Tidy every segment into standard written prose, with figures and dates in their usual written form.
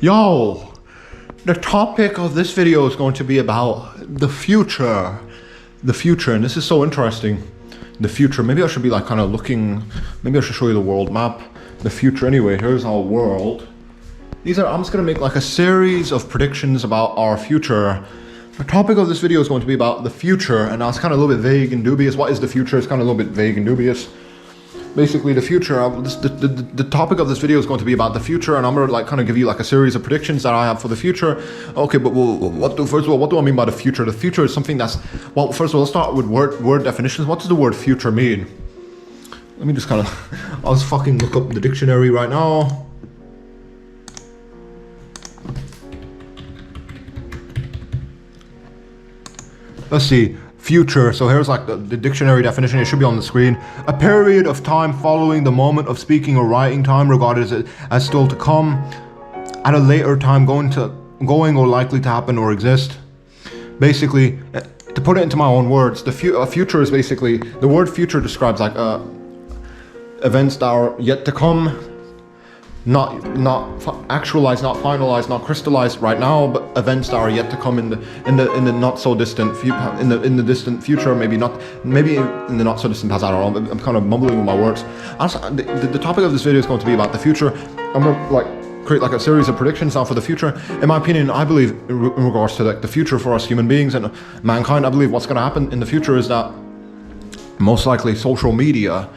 Yo, the topic of this video is going to be about the future. The future, and this is so interesting. The future, maybe I should be like kind of looking, maybe I should show you the world map. The future anyway, here's our world. I'm just gonna make like a series of predictions about our future. The topic of this video is going to be about the future, and that's kind of a little bit vague and dubious. What is the future? It's kind of a little bit vague and dubious. Basically, the future, the topic of this video is going to be about the future, and I'm going to like kind of give you like a series of predictions that I have for the future. Okay, but first of all, what do I mean by the future? The future is something that's, well, first of all, let's start with word definitions. What does the word future mean? Let me just kind of, I'll just fucking look up the dictionary right now. Let's see. Future, so here's like the dictionary definition, it should be on the screen. A period of time following the moment of speaking or writing time, regarded as still to come, at a later time going or likely to happen or exist. Basically, to put it into my own words, a future is basically, the word future describes like events that are yet to come, not actualized, not finalized, not crystallized right now, but events that are yet to come in the not so distant in the distant future, maybe in the not so distant past. I don't know, I'm kind of mumbling with my words. The topic of this video is going to be about the future. I'm gonna like create like a series of predictions now for the future. In my opinion, I believe in regards to like the future for us human beings and mankind, I believe what's going to happen in the future is that most likely social media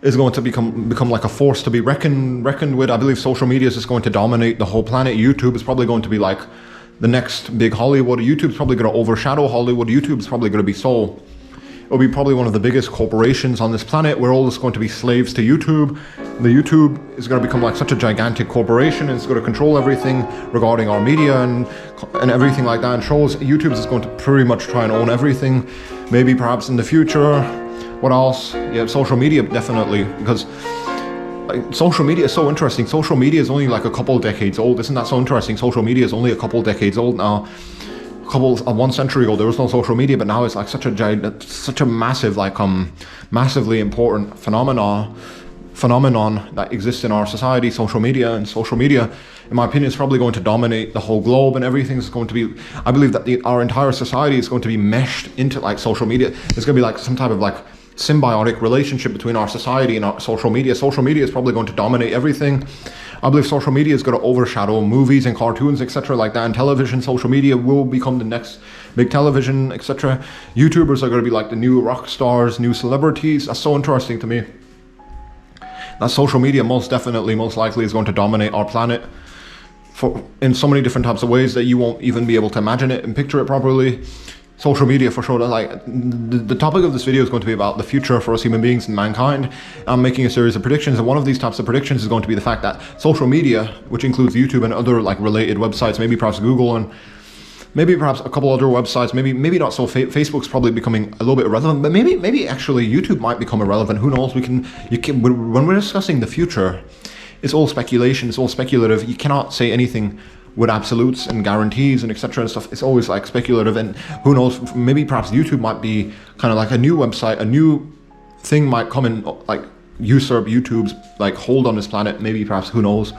is going to become like a force to be reckoned with. I believe social media is just going to dominate the whole planet. YouTube is probably going to be like the next big Hollywood. YouTube's probably going to overshadow Hollywood. YouTube's probably going to be it'll be probably one of the biggest corporations on this planet. We're all just going to be slaves to YouTube. The YouTube is going to become like such a gigantic corporation, and it's going to control everything regarding our media and everything like that. And shows YouTube is going to pretty much try and own everything. Maybe perhaps in the future. What else? Yeah, social media, definitely, because social media is so interesting. Social media is only like a couple decades old. Isn't that so interesting? Social media is only a couple decades old now. 1 century ago, there was no social media, but now it's like such a massive, like massively important phenomenon that exists in our society. Social media, in my opinion, is probably going to dominate the whole globe, and everything's going to be, I believe that our entire society is going to be meshed into like social media. There's going to be like some type of like symbiotic relationship between our society and our social media. Social media is probably going to dominate everything. I believe social media is going to overshadow movies and cartoons, etc. like that. And television, social media will become the next big television, etc. YouTubers are going to be like the new rock stars, new celebrities. That's so interesting to me. That social media most likely is going to dominate our planet in so many different types of ways that you won't even be able to imagine it and picture it properly. Social media for sure. Like the topic of this video is going to be about the future for us human beings and mankind. I'm making a series of predictions, and one of these types of predictions is going to be the fact that social media, which includes YouTube and other like related websites, maybe perhaps Google and maybe perhaps a couple other websites, maybe not so. Facebook's probably becoming a little bit irrelevant, but maybe actually YouTube might become irrelevant. Who knows? When we're discussing the future, it's all speculation. It's all speculative. You cannot say anything with absolutes and guarantees and etc. and stuff. It's always like speculative, and who knows, maybe perhaps YouTube might be kind of like a new website, a new thing might come and like usurp YouTube's like hold on this planet, maybe perhaps, who knows.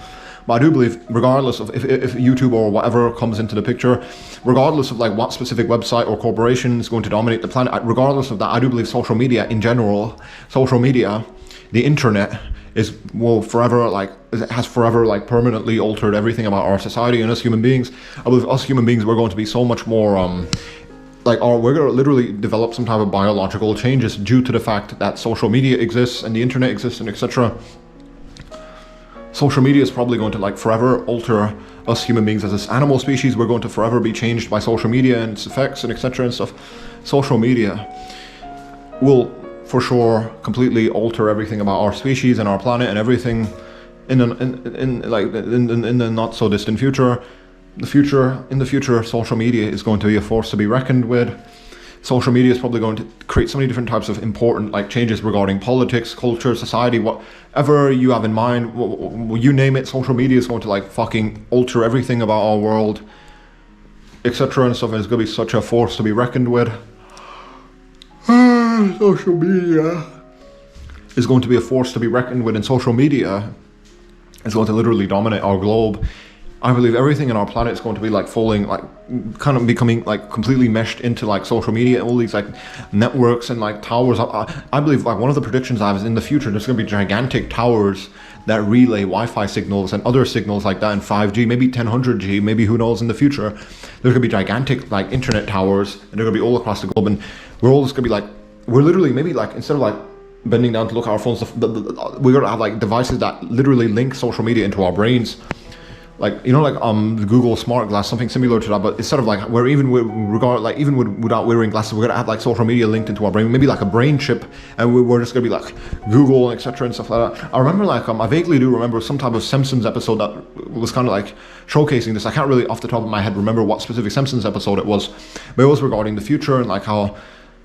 But I do believe, regardless of if YouTube or whatever comes into the picture, regardless of like what specific website or corporation is going to dominate the planet, regardless of that, I do believe social media in general, the internet, has forever like permanently altered everything about our society and us human beings. I believe us human beings, we're going to be so much more we're going to literally develop some type of biological changes due to the fact that social media exists and the internet exists and etc. Social media is probably going to like forever alter us human beings as this animal species. We're going to forever be changed by social media and its effects and etc. and stuff. Social media will for sure completely alter everything about our species and our planet and everything in the not so distant future. In the future, social media is going to be a force to be reckoned with. Social media is probably going to create so many different types of important like changes regarding politics, culture, society, whatever you have in mind, you name it. Social media is going to like fucking alter everything about our world, etc. and stuff. And it's going to be such a force to be reckoned with. Social media is going to be a force to be reckoned with, and social media is going to literally dominate our globe. I believe everything in our planet is going to be like falling, like kind of becoming like completely meshed into like social media, all these like networks and like towers. I believe like one of the predictions I have is in the future there's going to be gigantic towers that relay Wi-Fi signals and other signals like that in 5G, maybe 1000G, maybe who knows in the future. There's going to be gigantic like internet towers, and they're going to be all across the globe, and we're all just going to be like, we're literally maybe like instead of like bending down to look at our phones, we're going to have like devices that literally link social media into our brains. Like, you know, like the Google Smart Glass, something similar to that, but it's sort of like we're even without wearing glasses, we're gonna have like social media linked into our brain, maybe like a brain chip, and we're just gonna be like Google and etc. and stuff like that. I remember like I vaguely do remember some type of Simpsons episode that was kind of like showcasing this. I can't really off the top of my head remember what specific Simpsons episode it was, but it was regarding the future and like how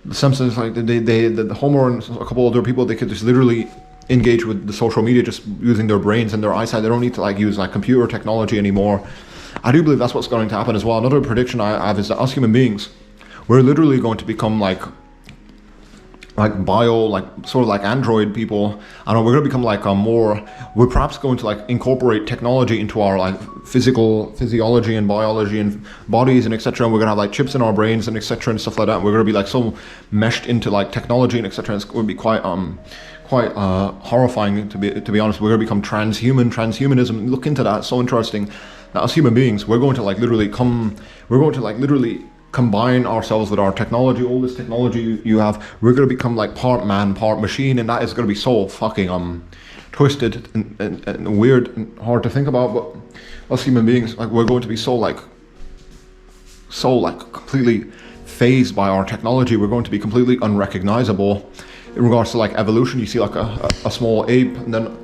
the Simpsons, like the Homer and a couple other people, they could just literally engage with the social media just using their brains and their eyesight. They don't need to like use like computer technology anymore. I do believe that's what's going to happen as well. Another prediction I have is that us human beings, we're literally going to become like bio, like sort of like android people. I don't know, we're going to become like we're perhaps going to like incorporate technology into our like physiology and biology and bodies and etc. And we're going to have like chips in our brains and etc. and stuff like that. And we're going to be like so meshed into like technology and etc. And it's going to be quite horrifying to be honest. We're going to become transhumanism. Look into that. It's so interesting that as human beings, we're going to literally combine ourselves with our technology, all this technology you have. We're going to become like part man, part machine, and that is going to be so fucking twisted and weird and hard to think about. But us human beings, like, we're going to be so completely phased by our technology. We're going to be completely unrecognizable. In regards to like evolution, you see like a small ape, and then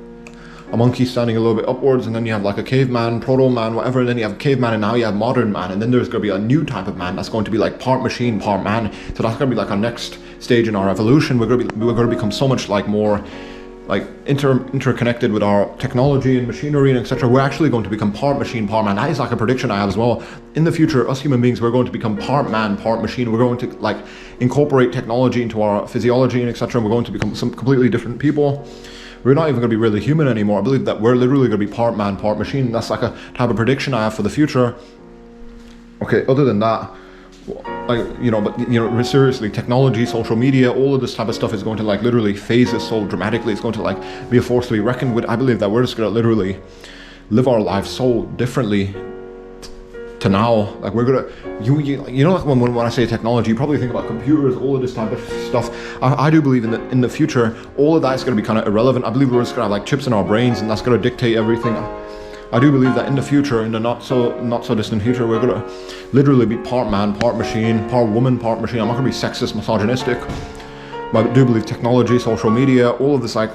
a monkey standing a little bit upwards, and then you have like a caveman, proto-man, whatever, and then you have caveman, and now you have modern man, and then there's going to be a new type of man that's going to be like part machine, part man. So that's going to be like our next stage in our evolution. We're going to become so much like more like interconnected with our technology and machinery and etc. We're actually going to become part machine, part man. That is like a prediction I have as well. In the future, us human beings, we're going to become part man, part machine. We're going to like incorporate technology into our physiology and etc. We're going to become some completely different people. We're not even going to be really human anymore. I believe that we're literally going to be part man, part machine. That's like a type of prediction I have for the future. Okay, other than that, but seriously, technology, social media, all of this type of stuff is going to like literally phase us so dramatically. It's going to like be a force to be reckoned with. I believe that we're just going to literally live our lives so differently to now. Like, we're gonna, like when I say technology, you probably think about computers, all of this type of stuff. I do believe in the future, all of that is going to be kind of irrelevant. I believe we're just going to have like chips in our brains, and that's going to dictate everything. I do believe that in the future, in the not so distant future, we're gonna literally be part man, part machine, part woman, part machine. I'm not gonna be sexist, misogynistic, but I do believe technology, social media, all of this like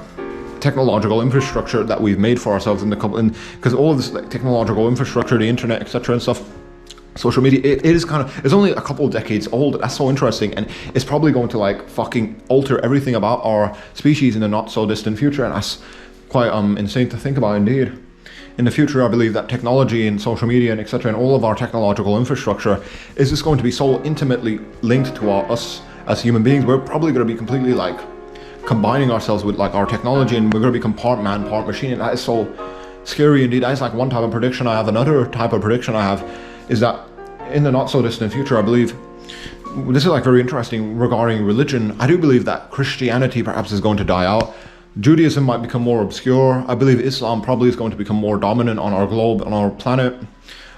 technological infrastructure that we've made for ourselves because all of this like technological infrastructure, the internet, etc. and stuff, social media, it is it's only a couple of decades old. That's so interesting, and it's probably going to like fucking alter everything about our species in the not so distant future, and that's quite insane to think about indeed. In the future, I believe that technology and social media and etc. and all of our technological infrastructure is just going to be so intimately linked to us as human beings. We're probably going to be completely like combining ourselves with like our technology, and we're going to become part man, part machine, and that is so scary indeed. That is like one type of prediction I have. Another type of prediction I have is that in the not so distant future, I believe, this is like very interesting regarding religion. I do believe that Christianity perhaps is going to die out. Judaism might become more obscure. I believe Islam probably is going to become more dominant on our globe, on our planet.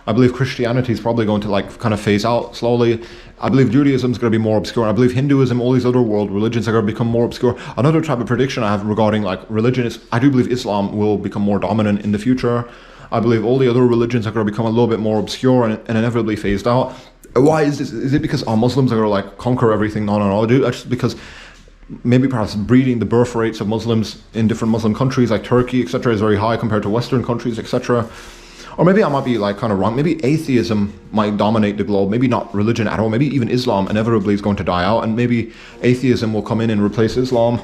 I believe Christianity is probably going to like kind of phase out slowly. I believe Judaism is going to be more obscure. I believe Hinduism, all these other world religions are going to become more obscure. Another type of prediction I have regarding like religion is I do believe Islam will become more dominant in the future. I believe all the other religions are going to become a little bit more obscure and inevitably phased out. Why is this? Is it because our Muslims are going to like conquer everything? No. That's just because maybe perhaps breeding the birth rates of Muslims in different Muslim countries like Turkey, etc. is very high compared to Western countries, etc. Or maybe I might be like kind of wrong. Maybe atheism might dominate the globe. Maybe not religion at all. Maybe even Islam inevitably is going to die out, and maybe atheism will come in and replace Islam.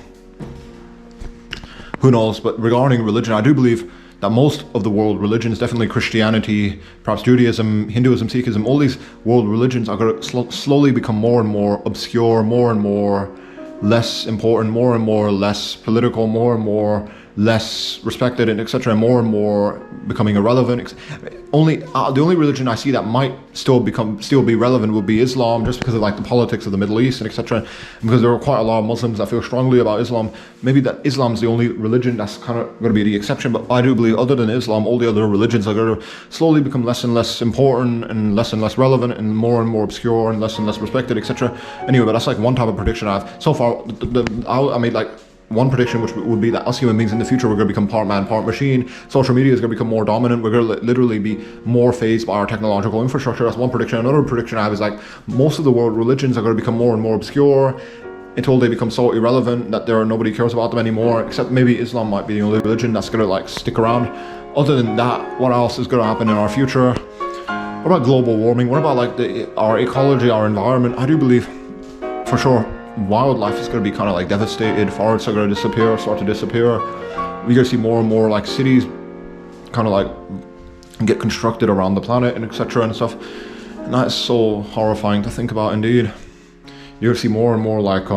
Who knows? But regarding religion, I do believe that most of the world religions, definitely Christianity, perhaps Judaism, Hinduism, Sikhism, all these world religions are going to slowly become more and more obscure, more and more less important, more and more less political, more and more less respected and etc., and more becoming irrelevant. Only the only religion I see that might still be relevant would be Islam, just because of like the politics of the Middle East and etc. Because there are quite a lot of Muslims that feel strongly about Islam. Maybe that Islam's the only religion that's kind of going to be the exception, but I do believe other than Islam, all the other religions are going to slowly become less and less important and less relevant and more obscure and less respected, etc. Anyway, but that's like one type of prediction I have so far. I made like one prediction, which would be that us human beings in the future, we're going to become part man, part machine. Social media is going to become more dominant. We're going to literally be more phased by our technological infrastructure. That's one prediction. Another prediction I have is like most of the world religions are going to become more and more obscure until they become so irrelevant that nobody cares about them anymore, except maybe Islam might be the only religion that's going to like stick around. Other than that, what else is going to happen in our future? What about global warming? What about like our ecology, our environment? I do believe for sure wildlife is going to be kind of like devastated. Forests are going to start to disappear. We're going to see more and more like cities kind of like get constructed around the planet and etc. and stuff. And that's so horrifying to think about indeed. You're going to see more and more like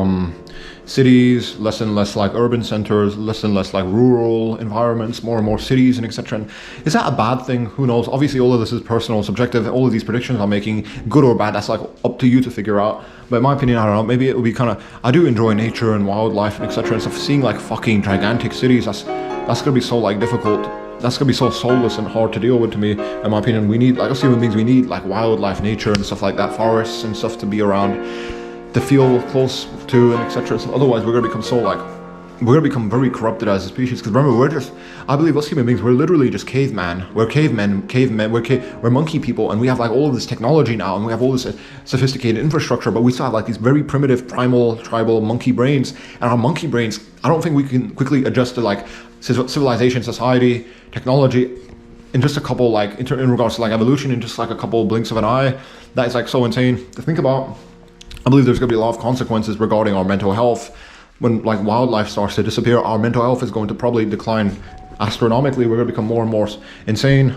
cities, less and less like urban centers, less and less like rural environments, more and more cities and etc. And is that a bad thing? Who knows? Obviously all of this is personal, subjective. All of these predictions I'm making, good or bad, that's like up to you to figure out. But in my opinion, I don't know, maybe it will be kind of, I do enjoy nature and wildlife and etc. and stuff. Seeing like fucking gigantic cities, that's gonna be so like difficult. That's gonna be so soulless and hard to deal with to me. In my opinion, we need, like us human beings, we need like wildlife, nature and stuff like that, forests and stuff to be around, to feel close to and etc. So otherwise we're going to become so like, we're going to become very corrupted as a species. Because remember, I believe us human beings, we're literally just cavemen. We're cavemen, we're monkey people, and we have like all of this technology now, and we have all this sophisticated infrastructure, but we still have like these very primitive, primal, tribal monkey brains. And our monkey brains, I don't think we can quickly adjust to like civilization, society, technology in just a couple like, in regards to like evolution, in just like a couple blinks of an eye. That is like so insane to think about. I believe there's going to be a lot of consequences regarding our mental health. When like wildlife starts to disappear, our mental health is going to probably decline astronomically. We're going to become more and more insane,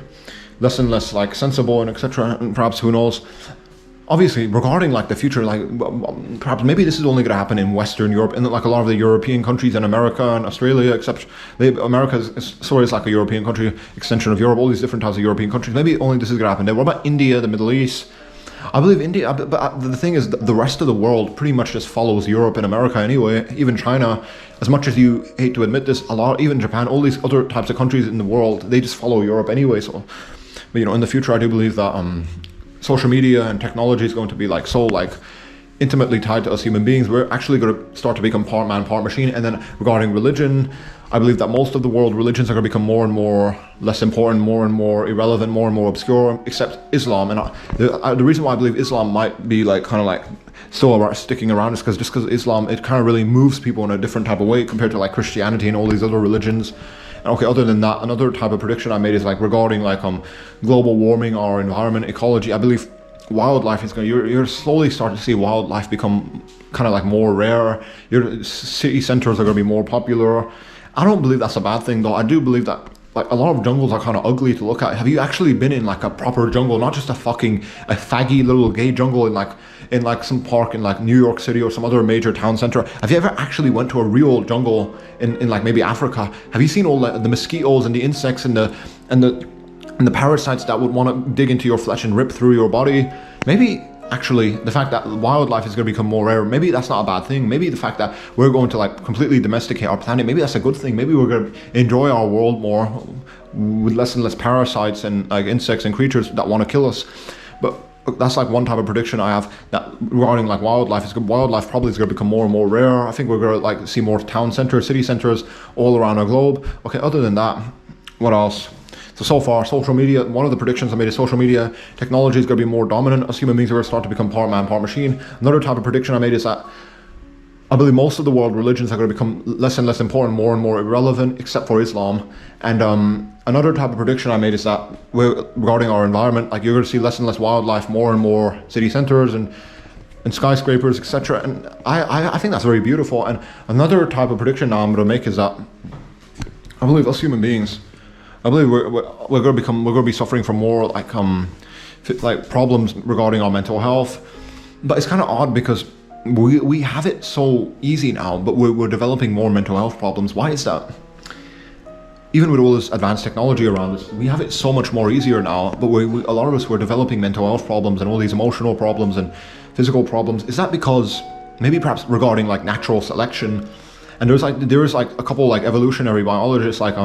less and less like sensible and etc. And perhaps, who knows? Obviously, regarding like the future, like perhaps maybe this is only going to happen in Western Europe and like a lot of the European countries and America and Australia, except America is sort of like a European country, extension of Europe, all these different types of European countries. Maybe only this is going to happen there. What about India, the Middle East? I believe India, but the thing is, the rest of the world pretty much just follows Europe and America anyway. Even China, as much as you hate to admit this, even Japan, all these other types of countries in the world, they just follow Europe anyway. So, but, you know, in the future, I do believe that social media and technology is going to be like so like intimately tied to us human beings. We're actually going to start to become part man, part machine. And then regarding religion, I believe that most of the world religions are going to become more and more less important, more and more irrelevant, more and more obscure, except Islam. And the reason why I believe Islam might be like kind of like still sticking around is because Islam, it kind of really moves people in a different type of way compared to like Christianity and all these other religions. And okay, other than that, another type of prediction I made is like regarding like global warming, our environment, ecology. I believe wildlife is going to, you're slowly starting to see wildlife become kind of like more rare. Your city centers are going to be more popular. I don't believe that's a bad thing though. I do believe that like a lot of jungles are kind of ugly to look at. Have you actually been in like a proper jungle, not just a faggy little gay jungle in like some park in like New York City or some other major town center? Have you ever actually went to a real jungle in like maybe Africa? Have you seen all the mosquitoes and the insects and the parasites that would want to dig into your flesh and rip through your body? Maybe actually the fact that wildlife is going to become more rare, maybe that's not a bad thing. Maybe the fact that we're going to like completely domesticate our planet, maybe that's a good thing. Maybe we're going to enjoy our world more with less and less parasites and like insects and creatures that want to kill us. But that's like one type of prediction I have, that regarding like wildlife probably is going to become more and more rare. I think we're going to like see more town centers, city centers all around our globe. Okay, other than that, what else? So far, social media, one of the predictions I made is social media technology is going to be more dominant. Us human beings are going to start to become part man, part machine. Another type of prediction I made is that I believe most of the world religions are going to become less and less important, more and more irrelevant, except for Islam. And another type of prediction I made is that regarding our environment, like you're going to see less and less wildlife, more and more city centers and skyscrapers, etc. And I think that's very beautiful. And another type of prediction now I'm going to make is that I believe us human beings, I believe we're going to be suffering from more like problems regarding our mental health. But it's kind of odd because we have it so easy now, but we're developing more mental health problems. Why is that? even with all this advanced technology around us, we have it so much more easier now. But a lot of us were developing mental health problems and all these emotional problems and physical problems. Is that because maybe perhaps regarding like natural selection? And there's like a couple like evolutionary biologists, like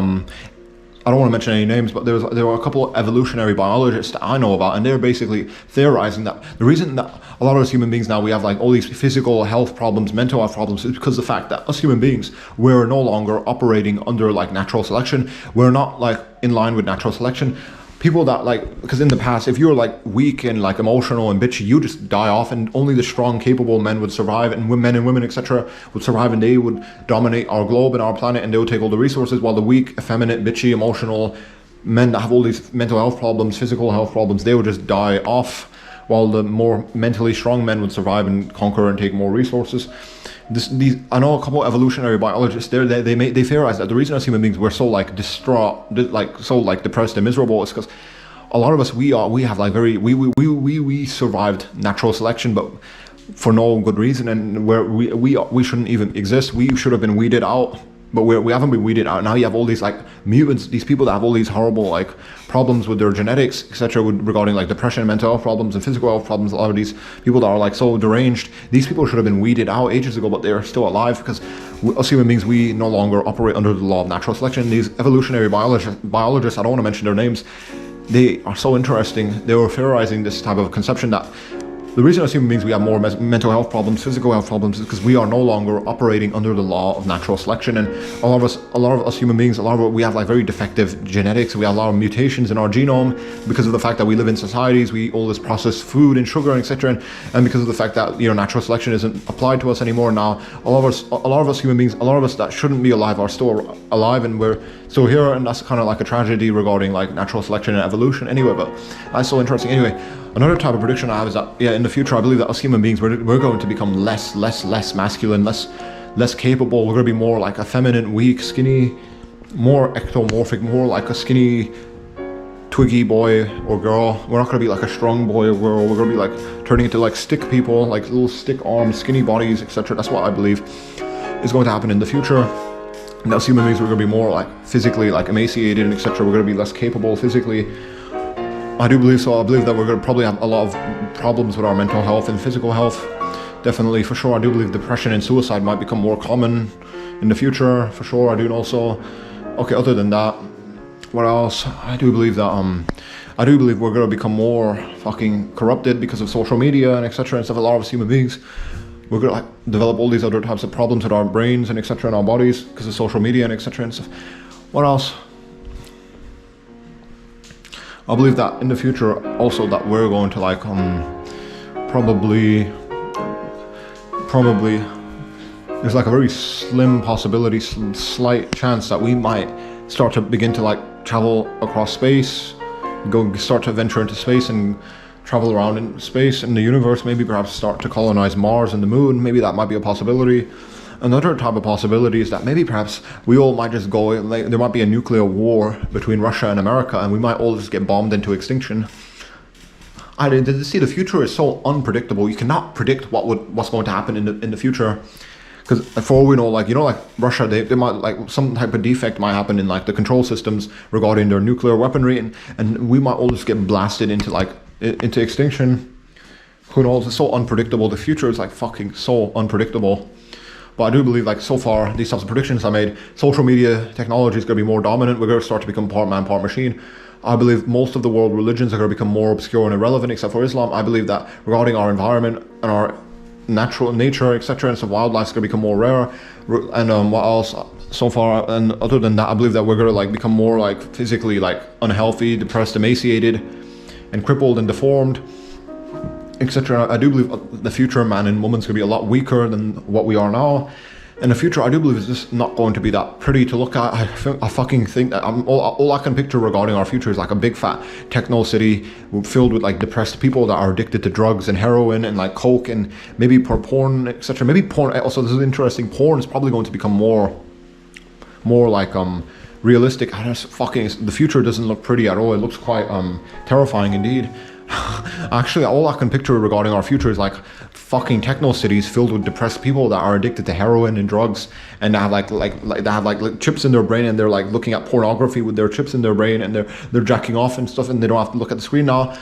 I don't want to mention any names, but there were a couple of evolutionary biologists that I know about, and they're basically theorizing that the reason that a lot of us human beings now, we have like all these physical health problems, mental health problems, is because of the fact that us human beings, we're no longer operating under like natural selection. We're not like in line with natural selection. People that like, because in the past, if you were like weak and like emotional and bitchy, you just die off, and only the strong, capable men would survive, and men and women, etc., would survive, and they would dominate our globe and our planet, and they would take all the resources, while the weak, effeminate, bitchy, emotional men that have all these mental health problems, physical health problems, they would just die off, while the more mentally strong men would survive and conquer and take more resources. I know a couple of evolutionary biologists. They theorize that the reason as human beings we're so like distraught, like depressed and miserable, is because a lot of us we have like we survived natural selection, but for no good reason, and we shouldn't even exist. We should have been weeded out, but we haven't been weeded out. Now you have all these like mutants, these people that have all these horrible like problems with their genetics, etc., regarding like depression, mental health problems, and physical health problems. A lot of these people that are like so deranged, these people should have been weeded out ages ago, but they're still alive because us human beings, we no longer operate under the law of natural selection. These evolutionary biologists, I don't want to mention their names, they are so interesting. They were theorizing this type of conception that the reason as human beings we have more mental health problems, physical health problems, is because we are no longer operating under the law of natural selection. And a lot of us human beings, we have like very defective genetics. We have a lot of mutations in our genome because of the fact that we live in societies. We eat all this processed food and sugar, etc. And because of the fact that natural selection isn't applied to us anymore now, a lot of us human beings, a lot of us that shouldn't be alive are still alive, and we're still here. And that's kind of like a tragedy regarding like natural selection and evolution. Anyway, but that's so interesting. Anyway. Another type of prediction I have is that, in the future, I believe that us human beings, we're going to become less masculine, less capable. We're going to be more like effeminate, weak, skinny, more ectomorphic, more like a skinny, twiggy boy or girl. We're not going to be like a strong boy or girl. We're going to be like turning into like stick people, like little stick arms, skinny bodies, etc. That's what I believe is going to happen in the future. And us human beings, we're going to be more like physically like emaciated and etc. We're going to be less capable physically. I do believe so. I believe that we're going to probably have a lot of problems with our mental health and physical health. Definitely, for sure. I do believe depression and suicide might become more common in the future, for sure. I do also. Okay, other than that, what else? I do believe that we're going to become more fucking corrupted because of social media and etc. and stuff. A lot of us human beings, we're going to like develop all these other types of problems with our brains and etc. and our bodies because of social media and etc. and stuff. What else? I believe that in the future also that we're going to like probably there's like a very slim possibility, slight chance that we might start to begin to like travel across space, start to venture into space and travel around in space in the universe, maybe perhaps start to colonize Mars and the moon. Maybe that might be a possibility. Another type of possibility is that maybe perhaps we all might just go, like, there might be a nuclear war between Russia and America, and we might all just get bombed into extinction. See, the future is so unpredictable. You cannot predict what's going to happen in the future. Because for all we know, like Russia, they might like some type of defect might happen in like the control systems regarding their nuclear weaponry, and we might all just get blasted into extinction. Who knows? It's so unpredictable. The future is like fucking so unpredictable. But I do believe, like, so far, these types of predictions I made, social media technology is going to be more dominant. We're going to start to become part man, part machine. I believe most of the world religions are going to become more obscure and irrelevant, except for Islam. I believe that regarding our environment and our natural nature, etc., and so wildlife is going to become more rare. And what else? So far, and other than that, I believe that we're going to like become more like physically like unhealthy, depressed, emaciated, and crippled and deformed, etc. I do believe the future man and woman's going to be a lot weaker than what we are now. And the future, I do believe, is just not going to be that pretty to look at. I fucking think that all I can picture regarding our future is like a big fat techno city filled with like depressed people that are addicted to drugs and heroin and like coke and maybe porn, etc. Maybe porn. Also, this is interesting. Porn is probably going to become more like realistic. The future doesn't look pretty at all. It looks quite terrifying indeed. Actually, all I can picture regarding our future is like fucking techno cities filled with depressed people that are addicted to heroin and drugs, and they have like they have like chips in their brain, and they're like looking at pornography with their chips in their brain, and they're jacking off and stuff, and they don't have to look at the screen now.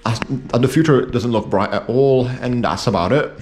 The future doesn't look bright at all, and that's about it.